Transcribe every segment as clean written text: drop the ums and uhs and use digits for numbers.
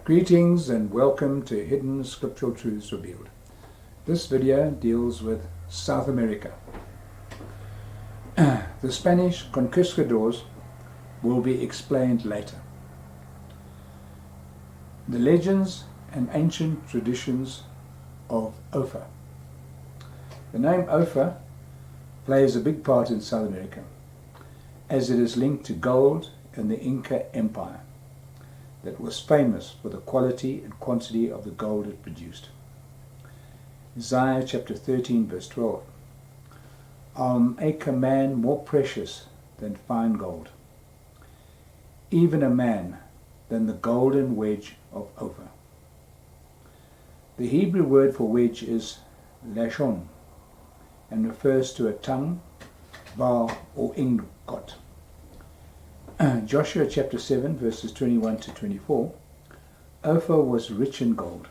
Greetings and welcome to Hidden Scriptural Truths Revealed. This video deals with South America. The Spanish Conquistadors will be explained later. The legends and ancient traditions of OPHIR. The name OPHIR plays a big part in South America, as it is linked to gold and the Inca Empire that was famous for the quality and quantity of the gold it produced. Isaiah chapter 13 verse 12. I'll make a man more precious than fine gold, even a man than the golden wedge of OPHIR. The Hebrew word for wedge is lashon and refers to a tongue, bow or ingot. Joshua chapter 7 verses 21 to 24. OPHIR was rich in gold.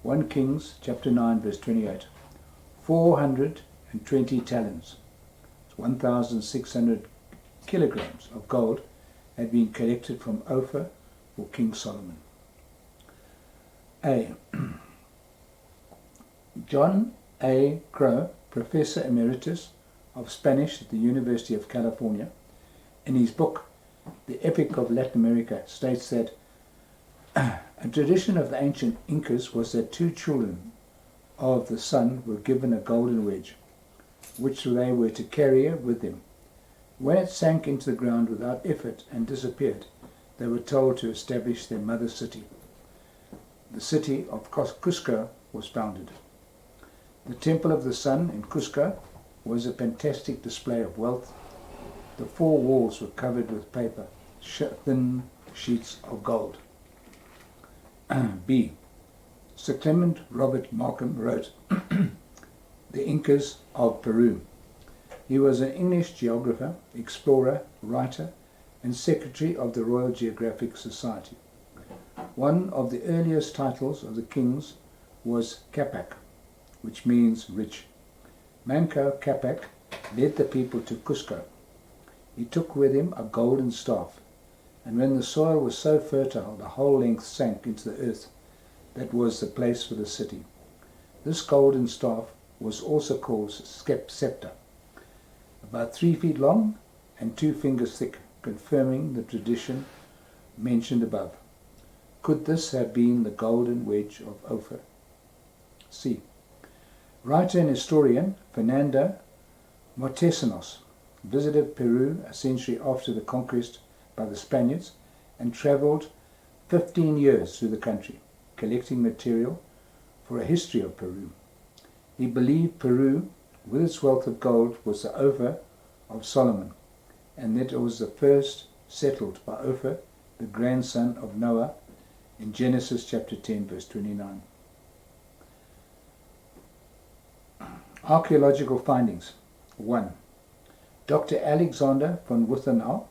1 Kings chapter 9 verse 28. 420 talents, 1,600 kilograms of gold had been collected from OPHIR for King Solomon. A. John A. Crow, Professor Emeritus of Spanish at the University of California, in his book The Epic of Latin America, states that a tradition of the ancient Incas was that two children of the sun were given a golden wedge, which they were to carry with them. When it sank into the ground without effort and disappeared, they were told to establish their mother city. The city of Cusco was founded. The Temple of the Sun in Cusco was a fantastic display of wealth. The four walls were covered with paper, thin sheets of gold. B. Sir Clement Robert Markham wrote The Incas of Peru. He was an English geographer, explorer, writer, and secretary of the Royal Geographic Society. One of the earliest titles of the kings was Capac, which means rich. Manco Capac led the people to Cusco. He took with him a golden staff, and when the soil was so fertile the whole length sank into the earth, that was the place for the city. This golden staff was also called scepter, about 3 feet long and 2 fingers thick, confirming the tradition mentioned above. Could this have been the golden wedge of OPHIR? C. Writer and historian Fernando Montesinos visited Peru a century after the conquest by the Spaniards and travelled 15 years through the country, collecting material for a history of Peru. He believed Peru, with its wealth of gold, was the OPHIR of Solomon, and that it was the first settled by OPHIR, the grandson of Noah, in Genesis chapter 10 verse 29. Archaeological findings. 1. Dr. Alexander von Wuthenau,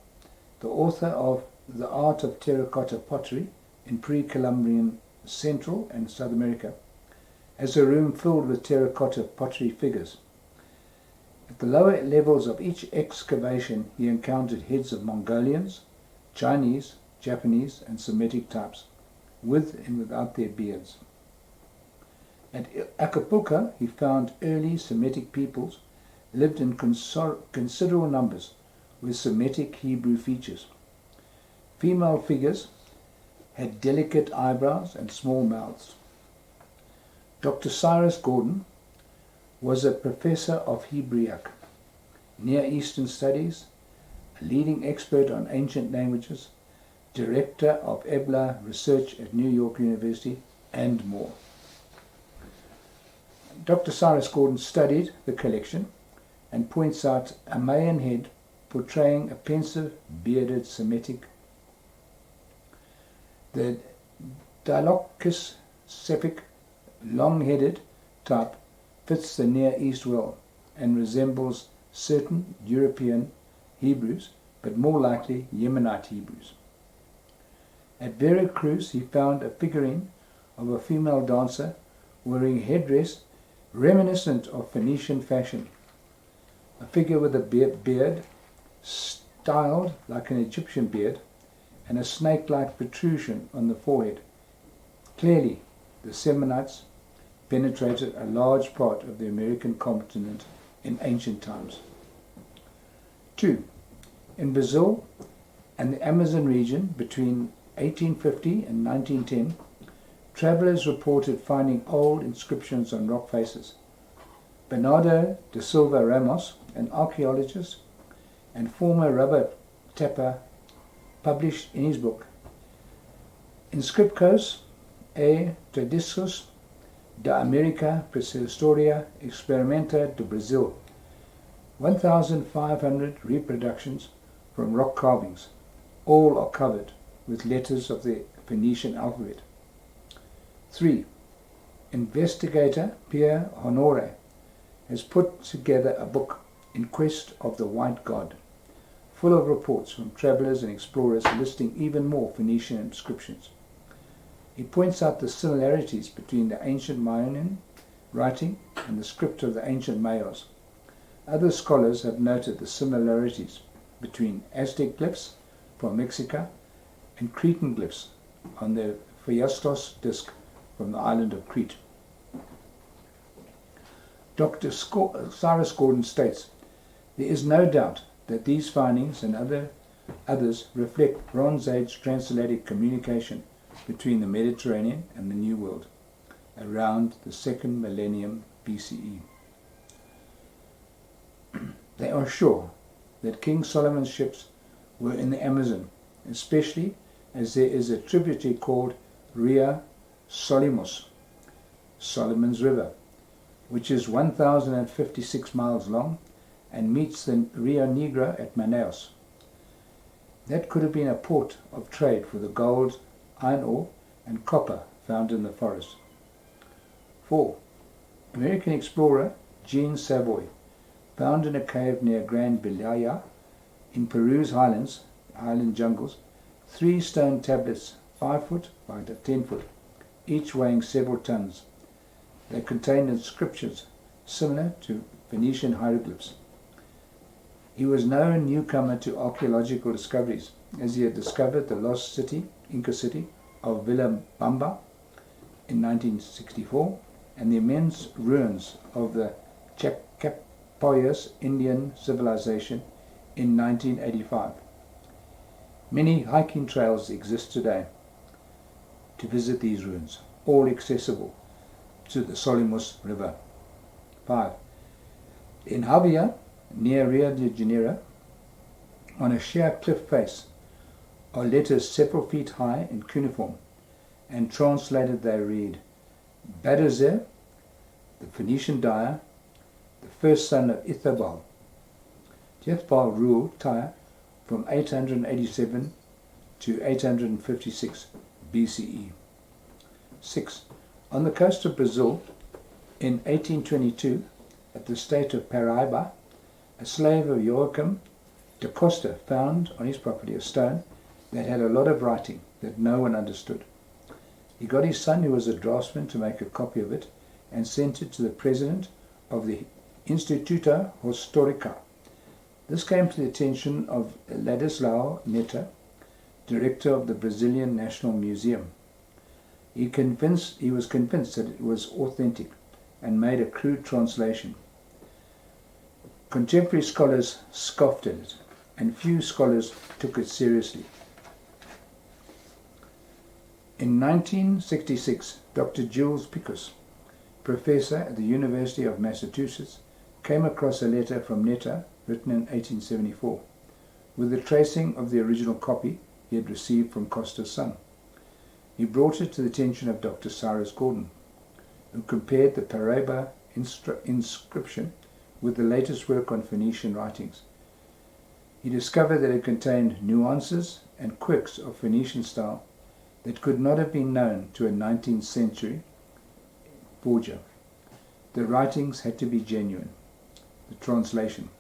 the author of The Art of Terracotta Pottery in Pre-Columbian Central and South America, has a room filled with terracotta pottery figures. At the lower levels of each excavation he encountered heads of Mongolians, Chinese, Japanese and Semitic types, with and without their beards. At Acapulco he found early Semitic peoples lived in considerable numbers with Semitic Hebrew features. Female figures had delicate eyebrows and small mouths. Dr. Cyrus Gordon was a professor of Hebraic, Near Eastern Studies, a leading expert on ancient languages, director of EBLA research at New York University, and more. Dr. Cyrus Gordon studied the collection and points out a Mayan head portraying a pensive, bearded Semitic. The Dilochus Sephic, long-headed type fits the Near East well and resembles certain European Hebrews, but more likely Yemenite Hebrews. At Veracruz he found a figurine of a female dancer wearing a headdress reminiscent of Phoenician fashion. A figure with a beard, styled like an Egyptian beard, and a snake-like protrusion on the forehead, Clearly, the Seminites penetrated a large part of the American continent in ancient times. 2. In Brazil and the Amazon region between 1850 and 1910, travelers reported finding old inscriptions on rock faces. Bernardo da Silva Ramos, an archaeologist and former rubber tapper, published in his book Inscriptos e Tradições da América Prehistórica Experimenta do Brasil, 1,500 reproductions from rock carvings. All are covered with letters of the Phoenician alphabet. 3. Investigator Pierre Honore has put together a book, In Quest of the White God, full of reports from travelers and explorers listing even more Phoenician inscriptions. He points out the similarities between the ancient Mayan writing and the script of the ancient Mayas. Other scholars have noted the similarities between Aztec glyphs from Mexico and Cretan glyphs on the Phaistos disc from the island of Crete. Dr. Cyrus Gordon states, there is no doubt that these findings and others reflect Bronze Age transatlantic communication between the Mediterranean and the New World around the 2nd millennium BCE. They are sure that King Solomon's ships were in the Amazon, especially as there is a tributary called Rio Solimos, Solomon's River, which is 1,056 miles long and meets the Rio Negro at Manaus. That could have been a port of trade for the gold, iron ore and copper found in the forest. 4. American explorer Jean Savoy found in a cave near Grand Bilaya in Peru's highland jungles, 3 stone tablets 5 foot by 10 foot, each weighing several tons. They contained inscriptions similar to Phoenician hieroglyphs. He was no newcomer to archaeological discoveries, as he had discovered the lost city, Inca city, of Vilcabamba in 1964 and the immense ruins of the Chachapoyas Indian civilization in 1985. Many hiking trails exist today to visit these ruins, all accessible to the Solimos River. 5. In Havia, near Rio de Janeiro, on a sheer cliff face, are letters several feet high in cuneiform, and translated they read, Badazer, the Phoenician dyer, the first son of Ithabal. Ithbal ruled Tyre from 887 to 856 BCE. 6. On the coast of Brazil, in 1822, at the state of Paraíba, a slave of Joachim da Costa found on his property a stone that had a lot of writing that no one understood. He got his son, who was a draftsman, to make a copy of it and sent it to the president of the Instituto Histórica. This came to the attention of Ladislao Neto, director of the Brazilian National Museum. He was convinced that it was authentic and made a crude translation. Contemporary scholars scoffed at it, and few scholars took it seriously. In 1966, Dr. Jules Picus, professor at the University of Massachusetts, came across a letter from Neto written in 1874, with the tracing of the original copy he had received from Costa's son. He brought it to the attention of Dr. Cyrus Gordon, who compared the Paraíba inscription with the latest work on Phoenician writings. He discovered that it contained nuances and quirks of Phoenician style that could not have been known to a 19th century forger. The writings had to be genuine. The translation.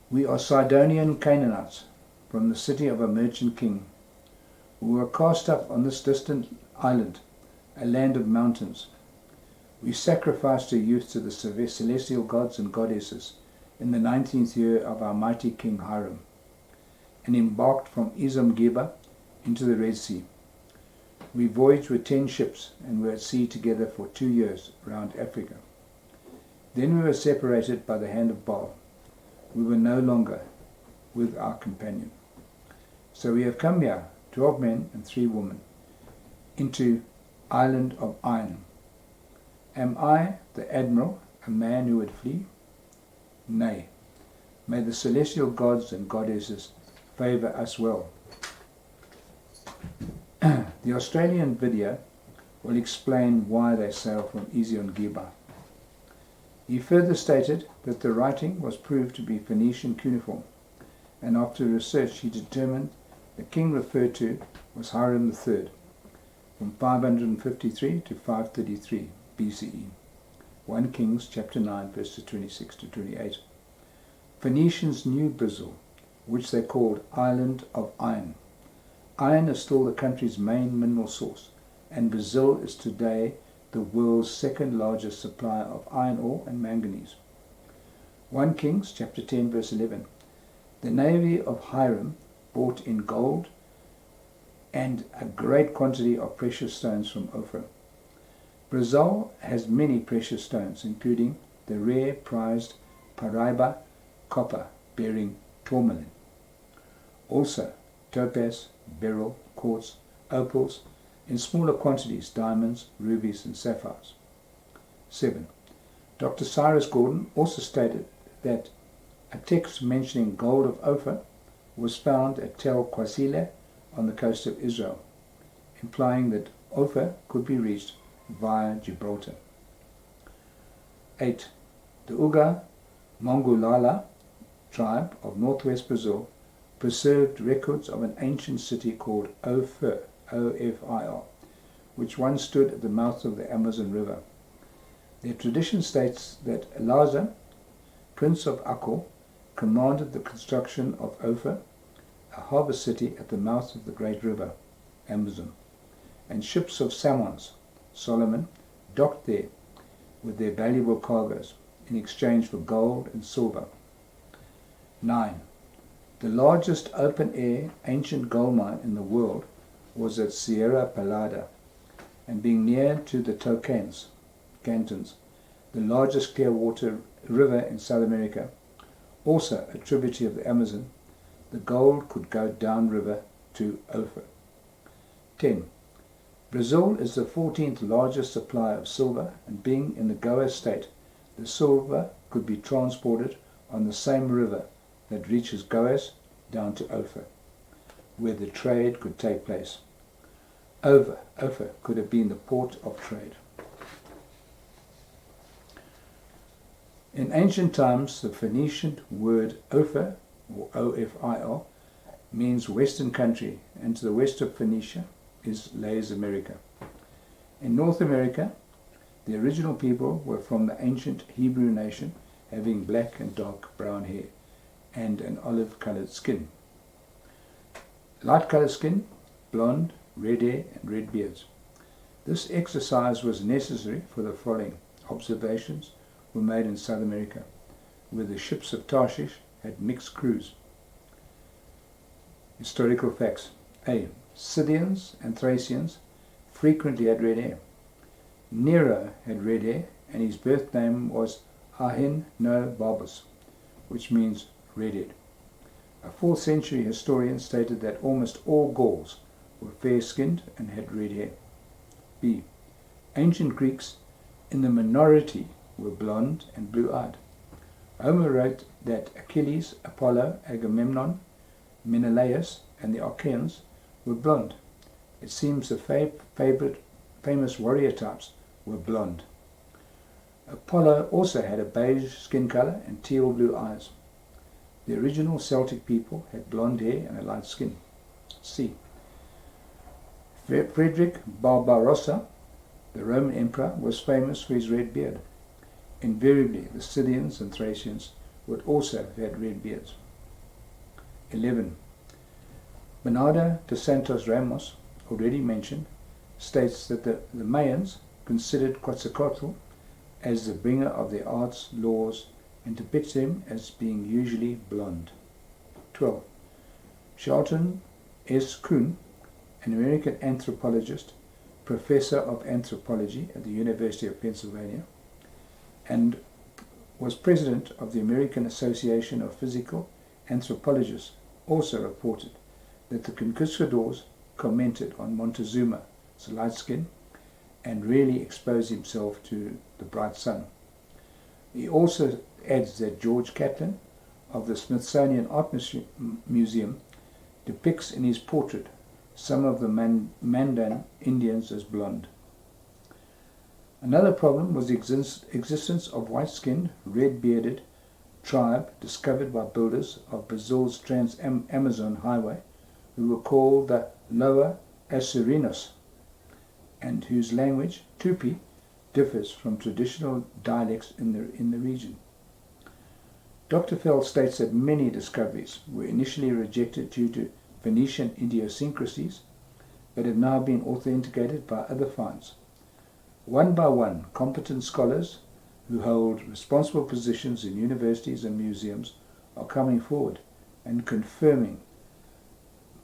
We are Sidonian Canaanites from the city of a merchant king, who were cast up on this distant island, a land of mountains. We sacrificed a youth to the celestial gods and goddesses in the 19th year of our mighty King Hiram, and embarked from Izam Geba into the Red Sea. We voyaged with 10 ships and were at sea together for 2 years round Africa. Then we were separated by the hand of Baal. We were no longer with our companion. So we have come here, 12 men and 3 women, into island of iron. Am I, the admiral, a man who would flee? Nay. May the celestial gods and goddesses favour us well. The Australian video will explain why they sailed from Ezion Geber. He further stated that the writing was proved to be Phoenician cuneiform, and after research he determined the king referred to was Hiram III, from 553 to 533 BCE. 1 Kings chapter 9 verses 26 to 28. Phoenicians knew Brazil, which they called Island of Iron. Iron is still the country's main mineral source, and Brazil is today the world's second largest supplier of iron ore and manganese. 1 Kings chapter 10 verse 11. The navy of Hiram brought in gold and a great quantity of precious stones from OPHIR. Brazil has many precious stones, including the rare prized Paraiba copper bearing tourmaline. Also topaz, beryl, quartz, opals, in smaller quantities diamonds, rubies and sapphires. 7. Dr. Cyrus Gordon also stated that a text mentioning gold of OPHIR was found at Tel Qasile on the coast of Israel, implying that OPHIR could be reached via Gibraltar. 8. The Uga Mongolala tribe of northwest Brazil preserved records of an ancient city called OPHIR, O-F-I-R, which once stood at the mouth of the Amazon River. Their tradition states that Elaza, prince of Akkor, commanded the construction of OPHIR, a harbour city at the mouth of the great river, Amazon, and ships of Samons, Solomon, docked there with their valuable cargoes in exchange for gold and silver. 9. The largest open-air ancient gold mine in the world was at Sierra Pelada, and being near to the Tocantins, the largest clear water river in South America, also a tributary of the Amazon, the gold could go downriver to OPHIR. 10. Brazil is the 14th largest supplier of silver, and being in the Goa state, the silver could be transported on the same river that reaches Goas down to OPHIR, where the trade could take place. OPHIR could have been the port of trade. In ancient times, the Phoenician word OPHIR, or O-F-I-R, means western country, and to the west of Phoenicia is Lays America. In North America, the original people were from the ancient Hebrew nation, having black and dark brown hair and an olive-coloured skin. Light-coloured skin, blonde, red hair and red beards. This exercise was necessary for the following observations were made in South America, where the ships of Tarshish had mixed crews. Historical facts. A. Scythians and Thracians frequently had red hair. Nero had red hair, and his birth name was Ahin no Barbus, which means redhead. A 4th century historian stated that almost all Gauls were fair-skinned and had red hair. B. Ancient Greeks in the minority were blonde and blue-eyed. Homer wrote that Achilles, Apollo, Agamemnon, Menelaus and the Achaeans were blonde. It seems the famous warrior types were blonde. Apollo also had a beige skin colour and teal blue eyes. The original Celtic people had blonde hair and a light skin. C. Frederick Barbarossa, the Roman emperor, was famous for his red beard. Invariably, the Scythians and Thracians would also have had red beards. 11. Bernardo de Santos Ramos, already mentioned, states that the Mayans considered Quetzalcoatl as the bringer of their arts, laws, and depicts him as being usually blonde. 12. Charlton S. Kuhn, an American anthropologist, professor of anthropology at the University of Pennsylvania, and was president of the American Association of Physical Anthropologists, also reported that the conquistadors commented on Montezuma's light skin and really exposed himself to the bright sun. He also adds that George Catlin of the Smithsonian Art Museum depicts in his portrait some of the Mandan Indians as blonde. Another problem was the existence of white-skinned, red-bearded tribe discovered by builders of Brazil's Trans-Amazon Highway, who were called the Lower Açorianos, and whose language, Tupi, differs from traditional dialects in the region. Dr. Fell states that many discoveries were initially rejected due to Phoenician idiosyncrasies, but have now been authenticated by other finds. One by one, competent scholars who hold responsible positions in universities and museums are coming forward and confirming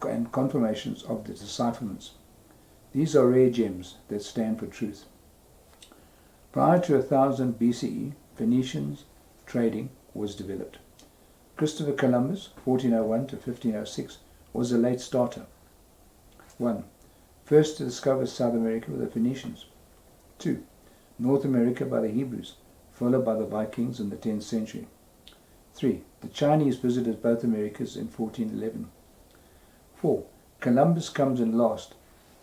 and confirmations of the decipherments. These are rare gems that stand for truth. Prior to 1000 BCE, Phoenicians trading was developed. Christopher Columbus, 1401 to 1506, was a late starter. 1. First to discover South America were the Phoenicians. 2. North America by the Hebrews, followed by the Vikings in the 10th century. 3. The Chinese visited both Americas in 1411. 4. Columbus comes in last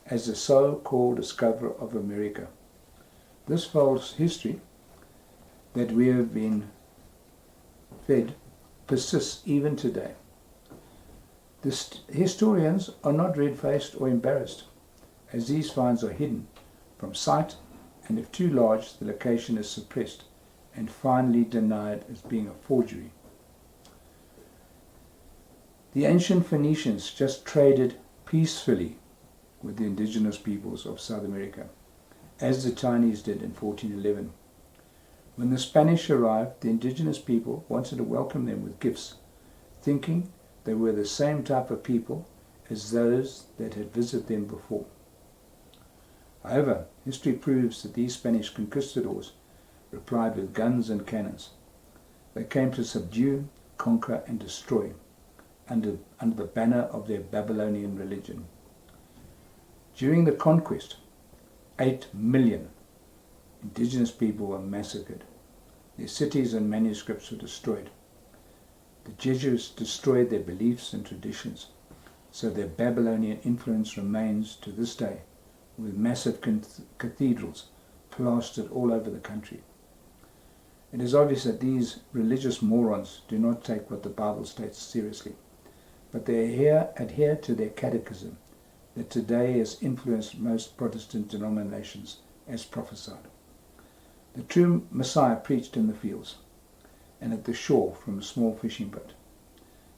as the so-called discoverer of America. This false history that we have been fed persists even today. The historians are not red-faced or embarrassed, as these finds are hidden from sight, and if too large, the location is suppressed and finally denied as being a forgery. The ancient Phoenicians just traded peacefully with the indigenous peoples of South America, as the Chinese did in 1411. When the Spanish arrived, the indigenous people wanted to welcome them with gifts, thinking they were the same type of people as those that had visited them before. However, history proves that these Spanish conquistadors replied with guns and cannons. They came to subdue, conquer, and destroy under the banner of their Babylonian religion. During the conquest, 8 million indigenous people were massacred. Their cities and manuscripts were destroyed. The Jesuits destroyed their beliefs and traditions, so their Babylonian influence remains to this day, with massive cathedrals plastered all over the country. It is obvious that these religious morons do not take what the Bible states seriously, but they adhere to their catechism that today has influenced most Protestant denominations as prophesied. The true Messiah preached in the fields and at the shore from a small fishing boat.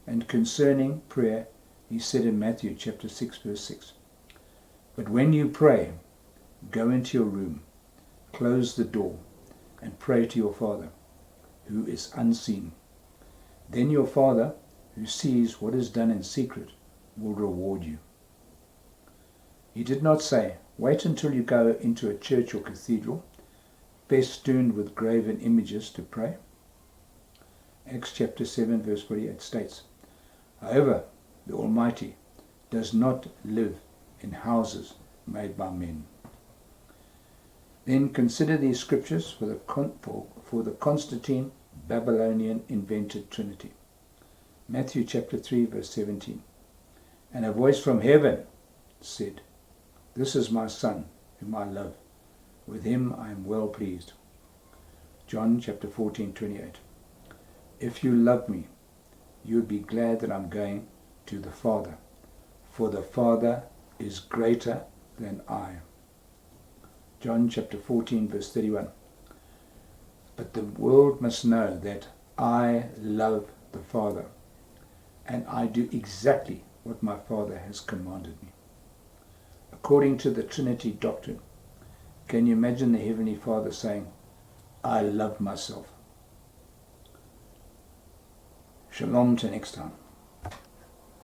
And concerning prayer, he said in Matthew chapter 6 verse 6, "But when you pray, go into your room, close the door, and pray to your Father, who is unseen. Then your Father, who sees what is done in secret, will reward you." He did not say, wait until you go into a church or cathedral, festooned with graven images, to pray. Acts chapter 7 verse 48 states, "However, the Almighty does not live in houses made by men." Then consider these scriptures for the Constantine Babylonian invented Trinity. Matthew chapter 3 verse 17. "And a voice from heaven said, 'This is my Son, whom I love. With him I am well pleased.' John chapter 14:28. "If you love me, you would be glad that I'm going to the Father, for the Father is greater than I." John chapter 14 verse 31. "But the world must know that I love the Father, and I do exactly what my Father has commanded me." According to the Trinity doctrine, can you imagine the Heavenly Father saying, "I love myself"? Shalom till next time.